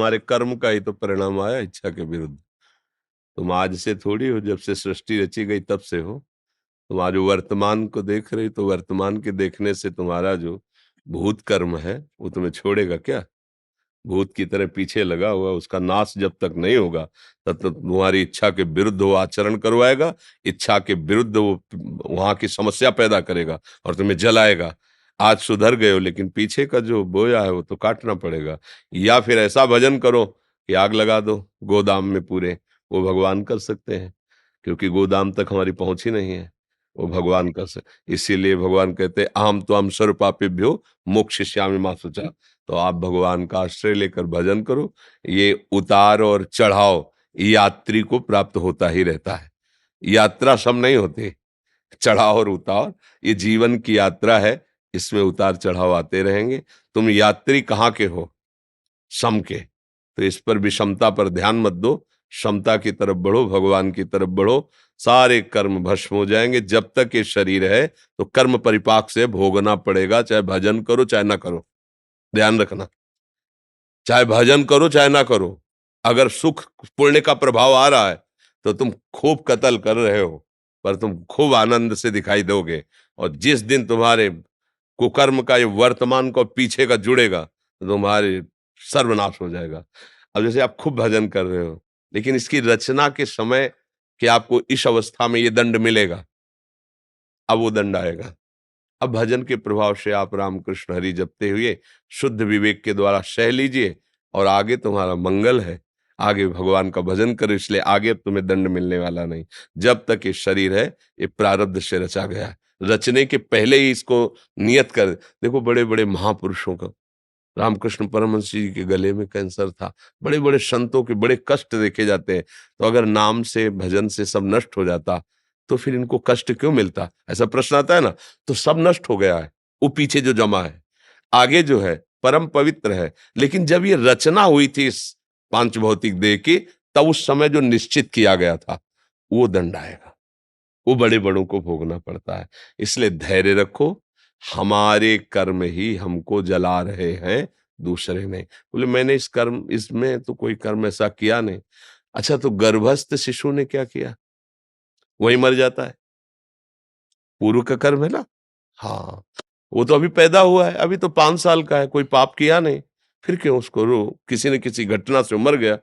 तुम्हारे कर्म का ही तो परिणाम आया इच्छा के विरुद्ध। तुम आज से थोड़ी हो, जब से सृष्टि रची गई तब से हो। तुम आज वर्तमान को देख रही, तो वर्तमान के देखने से तुम्हारा जो भूत कर्म है वो तुम्हें छोड़ेगा क्या? भूत की तरह पीछे लगा हुआ, उसका नाश जब तक नहीं होगा तब तक तुम्हारी इच्छा के विरुद्ध वो आचरण करवाएगा। इच्छा के विरुद्ध वो वहां की समस्या पैदा करेगा और तुम्हें जलाएगा। आज सुधर गए हो, लेकिन पीछे का जो बोया है वो तो काटना पड़ेगा। या फिर ऐसा भजन करो कि आग लगा दो गोदाम में पूरे। वो भगवान कर सकते हैं, क्योंकि गोदाम तक हमारी पहुंच ही नहीं है। वो भगवान कर सकते, इसीलिए भगवान कहते हैं अहम तो हम सर्वपापेभ्यो मोक्षयिष्यामि मा शुचः। तो आप भगवान का आश्रय लेकर भजन करो। ये उतार और चढ़ाव यात्री को प्राप्त होता ही रहता है। यात्रा सम नहीं होती, चढ़ाव और उतार ये जीवन की यात्रा है। इसमें उतार चढ़ाव आते रहेंगे। तुम यात्री कहाँ के हो? सम के। तो इस पर विषमता पर ध्यान मत दो, समता की तरफ बढ़ो, भगवान की तरफ बढ़ो। सारे कर्म भस्म हो जाएंगे। जब तक ये शरीर है तो कर्म परिपाक से भोगना पड़ेगा, चाहे भजन करो चाहे ना करो। ध्यान रखना, चाहे भजन करो चाहे ना करो। अगर सुख पुण्य का प्रभाव आ रहा है तो तुम खूब कत्ल कर रहे हो, पर तुम खूब आनंद से दिखाई दोगे। और जिस दिन तुम्हारे कुकर्म का ये वर्तमान को पीछे का जुड़ेगा तो तुम्हारे सर्वनाश हो जाएगा। अब जैसे आप खूब भजन कर रहे हो, लेकिन इसकी रचना के समय कि आपको इस अवस्था में ये दंड मिलेगा, अब वो दंड आएगा। अब भजन के प्रभाव से आप राम कृष्ण हरि जपते हुए शुद्ध विवेक के द्वारा सह लीजिए, और आगे तुम्हारा मंगल है। आगे भगवान का भजन करो, इसलिए आगे अब तुम्हें दंड मिलने वाला नहीं। जब तक ये शरीर है ये प्रारब्ध से रचा गया है। रचने के पहले ही इसको नियत कर। देखो बड़े बड़े महापुरुषों का, रामकृष्ण परमहंस जी के गले में कैंसर था, बड़े बड़े संतों के बड़े कष्ट देखे जाते हैं। तो अगर नाम से भजन से सब नष्ट हो जाता तो फिर इनको कष्ट क्यों मिलता? ऐसा प्रश्न आता है ना। तो सब नष्ट हो गया है, वो पीछे जो जमा है। आगे जो है परम पवित्र है। लेकिन जब ये रचना हुई थी इस पांच भौतिक देह की, तब उस समय जो निश्चित किया गया था वो दंड आएगा। वो बड़े बड़ों को भोगना पड़ता है। इसलिए धैर्य रखो। हमारे कर्म ही हमको जला रहे हैं, दूसरे नहीं। बोले मैंने इस कर्म इसमें तो कोई कर्म ऐसा किया नहीं। अच्छा, तो गर्भस्थ शिशु ने क्या किया? वही मर जाता है। पूर्व का कर्म है ना। हाँ, वो तो अभी पैदा हुआ है, अभी तो 5 साल का है, कोई पाप किया नहीं। फिर क्यों उसको रो? किसी न किसी घटना से मर गया,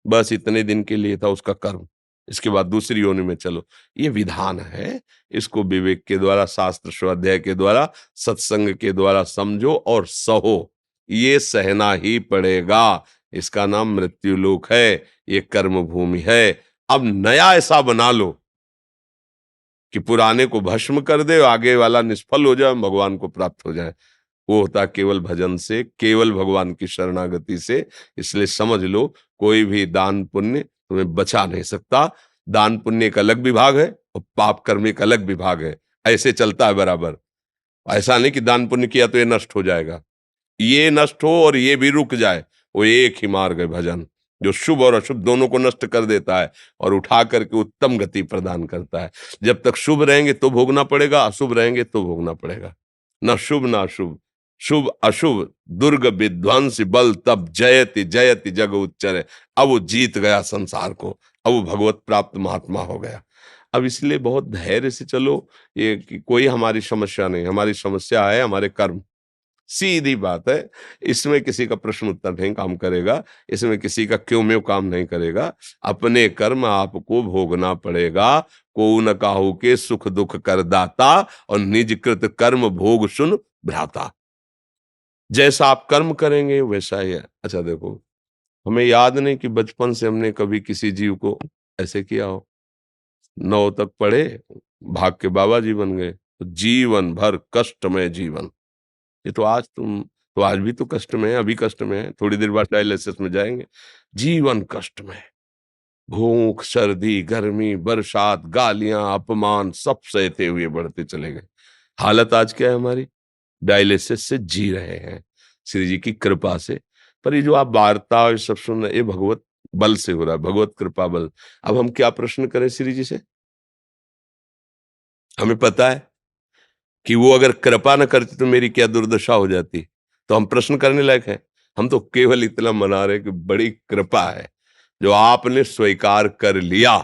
बस इतने दिन के लिए था उसका कर्म। इसके बाद दूसरी योनि में चलो। ये विधान है। इसको विवेक के द्वारा, शास्त्र स्वाध्याय के द्वारा, सत्संग के द्वारा समझो और सहो। ये सहना ही पड़ेगा। इसका नाम मृत्यु लोक है, ये कर्म भूमि है। अब नया ऐसा बना लो कि पुराने को भस्म कर दे, आगे वाला निष्फल हो जाए, भगवान को प्राप्त हो जाए। वो होता केवल भजन से, केवल भगवान की शरणागति से। इसलिए समझ लो, कोई भी दान पुण्य तुम्हें बचा नहीं सकता। दान पुण्य एक अलग विभाग है और पाप कर्म एक अलग विभाग है। ऐसे चलता है बराबर। ऐसा नहीं कि दान पुण्य किया तो ये नष्ट हो जाएगा, ये नष्ट हो और ये भी रुक जाए। वो एक ही मार्ग है भजन, जो शुभ और अशुभ दोनों को नष्ट कर देता है और उठा करके उत्तम गति प्रदान करता है। जब तक शुभ रहेंगे तो भोगना पड़ेगा, अशुभ रहेंगे तो भोगना पड़ेगा। न शुभ न अशुभ, शुभ अशुभ दुर्ग विध्वंस बल तब जयति जयति जग उच्चर। अब वो जीत गया संसार को, अब वो भगवत प्राप्त महात्मा हो गया। अब इसलिए बहुत धैर्य से चलो। ये कि कोई हमारी समस्या नहीं, हमारी समस्या है हमारे कर्म। सीधी बात है। इसमें किसी का प्रश्न उत्तर नहीं काम करेगा, इसमें किसी का क्यों म्यों काम नहीं करेगा। अपने कर्म आपको भोगना पड़ेगा। को न काहू के सुख दुख कर दाता, और निज कृत कर्म भोग सुन भ्राता। जैसा आप कर्म करेंगे वैसा ही है। अच्छा देखो, हमें याद नहीं कि बचपन से हमने कभी किसी जीव को ऐसे किया हो। 9 तक पढ़े, भाग के बाबा जी बन गए, तो जीवन भर कष्टमय जीवन। ये तो आज तुम, तो आज भी तो कष्ट में है, अभी कष्ट में है, थोड़ी देर बाद डायलिसिस में जाएंगे। जीवन कष्ट में, भूख सर्दी गर्मी बरसात गालियां अपमान सब सहते हुए बढ़ते चले गए। हालत आज क्या है हमारी? डायलिसिस से जी रहे हैं, श्री जी की कृपा से। पर ये जो आप वार्ता और ये सब सुन रहे हैं, ये भगवत बल से हो रहा है, भगवत कृपा बल। अब हम क्या प्रश्न करें श्री जी से? हमें पता है कि वो अगर कृपा न करती तो मेरी क्या दुर्दशा हो जाती। तो हम प्रश्न करने लायक है। हम तो केवल इतना मना रहे कि बड़ी कृपा है जो आपने स्वीकार कर लिया,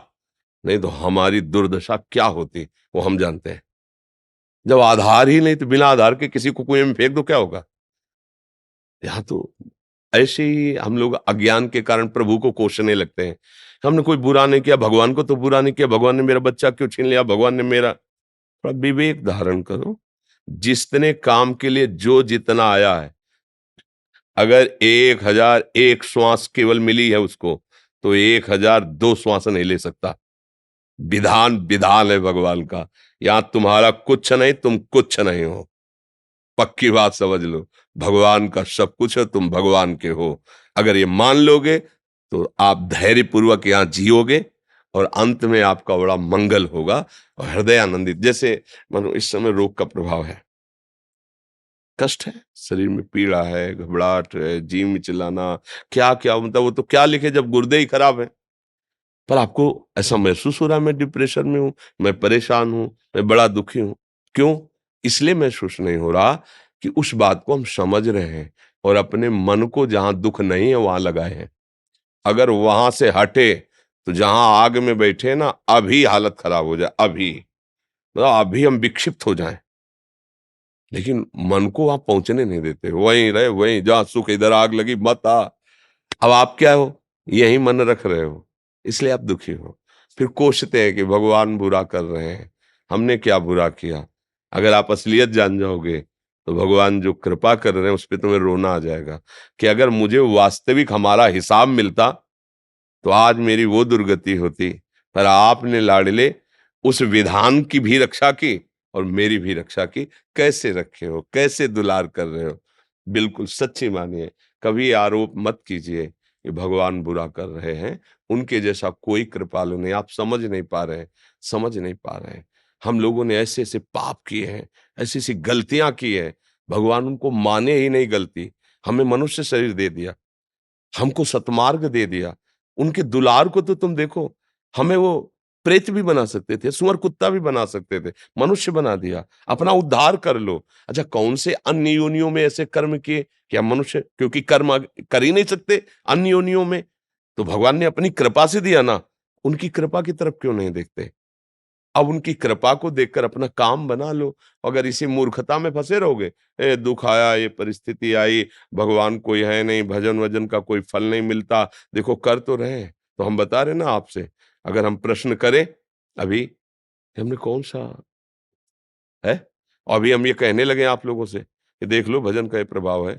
नहीं तो हमारी दुर्दशा क्या होती वो हम जानते हैं। जब आधार ही नहीं तो बिना आधार के किसी को कुएं में फेंक दो, क्या होगा? यहाँ तो ऐसे ही हम लोग अज्ञान के कारण प्रभु को कोसने लगते हैं। हमने कोई बुरा नहीं किया, भगवान को तो बुरा नहीं किया, भगवान ने मेरा बच्चा क्यों छीन लिया, भगवान ने मेरा। थोड़ा विवेक धारण करो। जितने काम के लिए जो जितना आया है, अगर 1001 श्वास केवल मिली है उसको, तो 1002 श्वास नहीं ले सकता। विधान विधान है भगवान का। यहां तुम्हारा कुछ नहीं, तुम कुछ नहीं हो। पक्की बात समझ लो। भगवान का सब कुछ है, तुम भगवान के हो। अगर ये मान लोगे तो आप धैर्य पूर्वक यहां जियोगे और अंत में आपका बड़ा मंगल होगा और हृदय आनंदित। जैसे मानो इस समय रोग का प्रभाव है, कष्ट है, शरीर में पीड़ा है, घबराहट है, जी मिचलाना, क्या क्या, मतलब वो तो क्या लिखे जब गुर्दे ही खराब है। पर आपको ऐसा महसूस हो रहा है मैं डिप्रेशन में हूँ, मैं परेशान हूँ, मैं बड़ा दुखी हूँ। क्यों? इसलिए महसूस नहीं हो रहा कि उस बात को हम समझ रहे हैं और अपने मन को जहाँ दुःख नहीं है वहाँ लगाए हैं। अगर वहाँ से हटे तो जहाँ आग में बैठे ना, अभी हालत खराब हो जाए, अभी। मतलब अभी हम विक्षिप्त हो जाएँ। लेकिन मन को आप पहुँचने नहीं देते। वहीं रहे, वहीं जहाँ सुख, इधर आग लगी मत आ। अब आप क्या हो? यही मन रख रहे हो, इसलिए आप दुखी हो। फिर कोसते हैं कि भगवान बुरा कर रहे हैं, हमने क्या बुरा किया? अगर आप असलियत जान जाओगे, तो भगवान जो कृपा कर रहे हैं उस पे तुम्हें रोना आ जाएगा कि अगर मुझे वास्तविक हमारा हिसाब मिलता, तो आज मेरी वो दुर्गति होती। पर आपने लाडले उस विधान की भी रक्षा की और मेरी भी रक्षा की। कैसे रखे हो, कैसे दुलार कर रहे हो। बिल्कुल सच्ची मानिए, कभी आरोप मत कीजिए कि भगवान बुरा कर रहे हैं। उनके जैसा कोई कृपालु नहीं। आप समझ नहीं पा रहे हैं, समझ नहीं पा रहे हैं। हम लोगों ने ऐसे ऐसे पाप किए हैं, ऐसी ऐसी गलतियां की है, भगवान उनको माने ही नहीं गलती। हमें मनुष्य शरीर दे दिया, हमको सतमार्ग दे दिया। उनके दुलार को तो तुम देखो, हमें वो प्रेत भी बना सकते थे, सुअर कुत्ता भी बना सकते थे, मनुष्य बना दिया। अपना उद्धार कर लो। अच्छा, कौन से अन्य योनियों में ऐसे कर्म किए कि हम मनुष्य, क्योंकि कर्म कर ही नहीं सकते अन्य योनियों में, तो भगवान ने अपनी कृपा से दिया ना, उनकी कृपा की तरफ क्यों नहीं देखते? अब उनकी कृपा को देखकर अपना काम बना लो। अगर इसी मूर्खता में फंसे रहोगे, दुख आया, ये परिस्थिति आई, भगवान कोई है नहीं, भजन वजन का कोई फल नहीं मिलता, देखो कर तो रहे हैं। तो हम बता रहे ना आपसे, अगर हम प्रश्न करें अभी कि हमने कौन सा है, और अभी हम ये कहने लगे आप लोगों से कि देख लो भजन का ये प्रभाव है,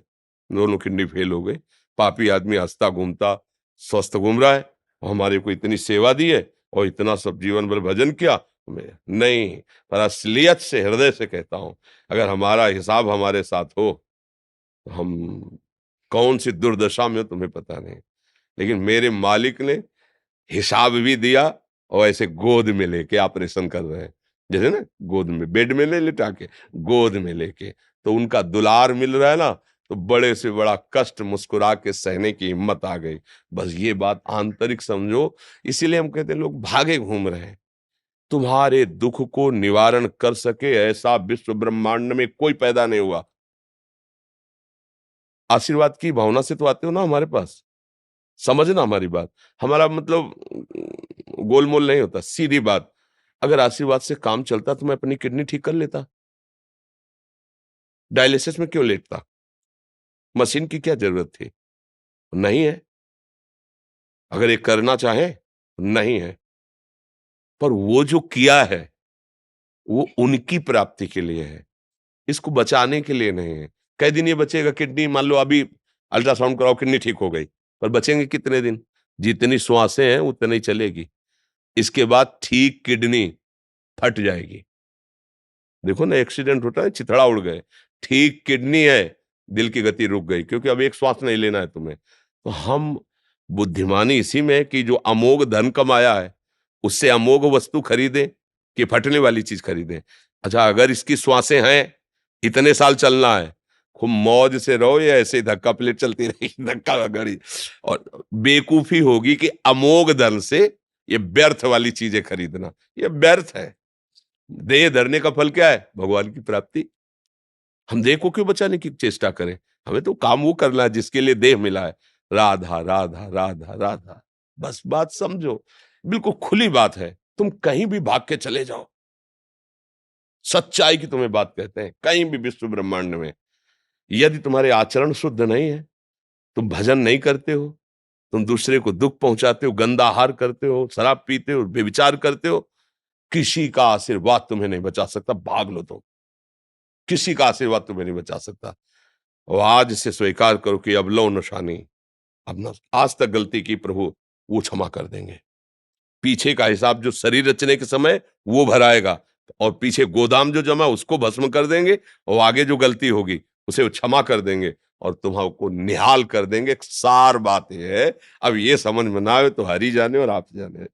दोनों किडनी फेल हो गई, पापी आदमी हंसता घूमता स्वस्थ घूम रहा है, और हमारे को इतनी सेवा दी है और इतना सब जीवन भर भजन किया। नहीं, पर असलियत से हृदय से कहता हूं, अगर हमारा हिसाब हमारे साथ हो तो हम कौन सी दुर्दशा में हो तुम्हें पता नहीं। लेकिन मेरे मालिक ने हिसाब भी दिया और ऐसे गोद में लेके ऑपरेशन कर रहे हैं। जैसे ना गोद में, बेड में नहीं लिटा के, गोद में लेके, तो उनका दुलार मिल रहा है ना, तो बड़े से बड़ा कष्ट मुस्कुरा के सहने की हिम्मत आ गई। बस ये बात आंतरिक समझो। इसीलिए हम कहते हैं लोग भागे घूम रहे हैं। तुम्हारे दुख को निवारण कर सके ऐसा विश्व ब्रह्मांड में कोई पैदा नहीं हुआ। आशीर्वाद की भावना से तो आते हो ना हमारे पास। समझना हमारी बात। हमारा मतलब गोलमोल नहीं होता, सीधी बात। अगर आशीर्वाद से काम चलता तो मैं अपनी किडनी ठीक कर लेता। डायलिसिस में क्यों लेटता? मशीन की क्या जरूरत थी? नहीं है। अगर ये करना चाहे, नहीं है। पर वो जो किया है, वो उनकी प्राप्ति के लिए है। इसको बचाने के लिए नहीं है। कई दिन ये बचेगा किडनी, मान लो अभी अल्ट्रासाउंड कराओ किडनी ठीक हो गई, पर बचेंगे कितने दिन? जितनी श्वासें हैं उतनी ही चलेगी। इसके बाद ठीक किडनी फट जाएगी। देखो ना, एक्सीडेंट होता है, चिथड़ा उड़ गए, ठीक किडनी है, दिल की गति रुक गई, क्योंकि अब एक श्वास नहीं लेना है तुम्हें। तो हम बुद्धिमानी इसी में है कि जो अमोघ धन कमाया है, उससे अमोघ वस्तु खरीदें कि फटने वाली चीज खरीदें। अच्छा, अगर इसकी श्वासें हैं, इतने साल चलना है, खूब मौज से रहो, या ऐसे ही धक्का प्लेट चलती रहेगी, धक्का गाड़ी। और बेवकूफी होगी कि अमोघ धन से ये व्यर्थ वाली चीजें खरीदना, ये व्यर्थ है। देह धरने का फल क्या है? भगवान की प्राप्ति। हम देह को क्यों बचाने की चेष्टा करें? हमें तो काम वो करना है जिसके लिए देह मिला है। राधा राधा राधा राधा, बस बात समझो, बिल्कुल खुली बात है। तुम कहीं भी भाग के चले जाओ, सच्चाई की तुम्हें बात कहते हैं, कहीं भी विश्व ब्रह्मांड में यदि तुम्हारे आचरण शुद्ध नहीं है, तुम भजन नहीं करते हो, तुम दूसरे को दुख पहुंचाते हो, गंदा आहार करते हो, शराब पीते हो, व्यभिचार करते हो, किसी का आशीर्वाद तुम्हें नहीं बचा सकता। भाग लो तुम, किसी का आशीर्वाद तुम्हें नहीं बचा सकता। और आज से स्वीकार करो कि अब लो निशानी, अब ना आज तक गलती की, प्रभु वो क्षमा कर देंगे। पीछे का हिसाब जो शरीर रचने के समय वो भराएगा, और पीछे गोदाम जो जमा उसको भस्म कर देंगे, और आगे जो गलती होगी उसे वो क्षमा कर देंगे और तुम्हारा निहाल कर देंगे। एक सार बात ये है, अब ये समझ में ना आए तो हरि जाने और आप जाने।